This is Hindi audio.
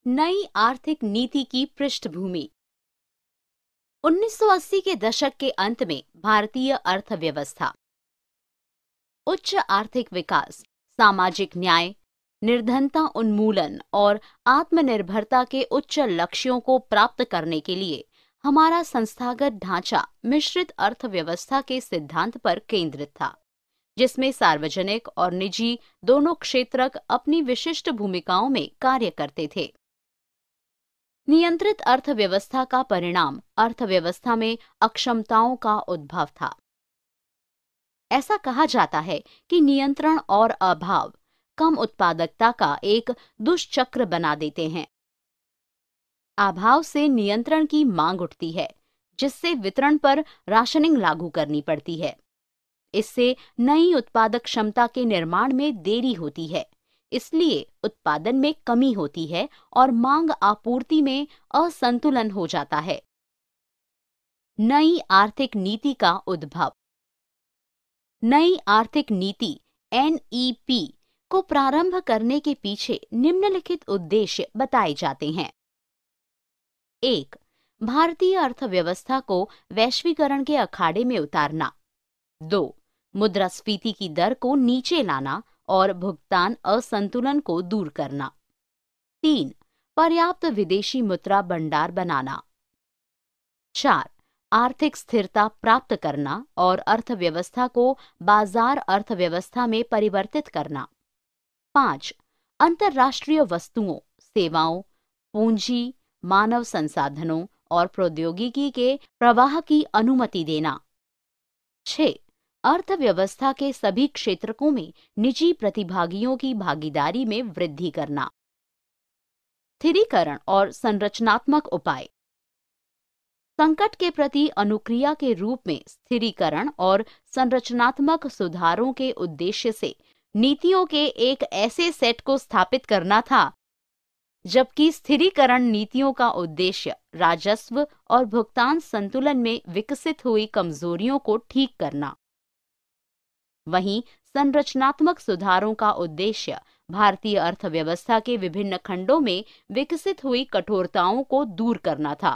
नई आर्थिक नीति की पृष्ठभूमि। 1980 के दशक के अंत में भारतीय अर्थव्यवस्था उच्च आर्थिक विकास, सामाजिक न्याय, निर्धनता उन्मूलन और आत्मनिर्भरता के उच्च लक्ष्यों को प्राप्त करने के लिए हमारा संस्थागत ढांचा मिश्रित अर्थव्यवस्था के सिद्धांत पर केंद्रित था, जिसमें सार्वजनिक और निजी दोनों क्षेत्रक अपनी विशिष्ट भूमिकाओं में कार्य करते थे। नियंत्रित अर्थव्यवस्था का परिणाम अर्थव्यवस्था में अक्षमताओं का उद्भव था। ऐसा कहा जाता है कि नियंत्रण और अभाव कम उत्पादकता का एक दुष्चक्र बना देते हैं। अभाव से नियंत्रण की मांग उठती है, जिससे वितरण पर राशनिंग लागू करनी पड़ती है। इससे नई उत्पादक क्षमता के निर्माण में देरी होती है, इसलिए उत्पादन में कमी होती है और मांग आपूर्ति में असंतुलन हो जाता है। नई आर्थिक नीति का उद्भव। नई आर्थिक नीति NEP को प्रारंभ करने के पीछे निम्नलिखित उद्देश्य बताए जाते हैं। 1. भारतीय अर्थव्यवस्था को वैश्वीकरण के अखाड़े में उतारना। 2. मुद्रास्फीति की दर को नीचे लाना और भुगतान असंतुलन को दूर करना। 3. पर्याप्त विदेशी मुद्रा भंडार बनाना। 4. आर्थिक स्थिरता प्राप्त करना और अर्थव्यवस्था को बाजार अर्थव्यवस्था में परिवर्तित करना। 5. अंतर्राष्ट्रीय वस्तुओं, सेवाओं, पूंजी, मानव संसाधनों और प्रौद्योगिकी के प्रवाह की अनुमति देना। 6. अर्थव्यवस्था के सभी क्षेत्रकों में निजी प्रतिभागियों की भागीदारी में वृद्धि करना। स्थिरीकरण और संरचनात्मक उपाय। संकट के प्रति अनुक्रिया के रूप में स्थिरीकरण और संरचनात्मक सुधारों के उद्देश्य से नीतियों के एक ऐसे सेट को स्थापित करना था, जबकि स्थिरीकरण नीतियों का उद्देश्य राजस्व और भुगतान संतुलन में विकसित हुई कमजोरियों को ठीक करना। वहीं संरचनात्मक सुधारों का उद्देश्य भारतीय अर्थव्यवस्था के विभिन्न खंडों में विकसित हुई कठोरताओं को दूर करना था।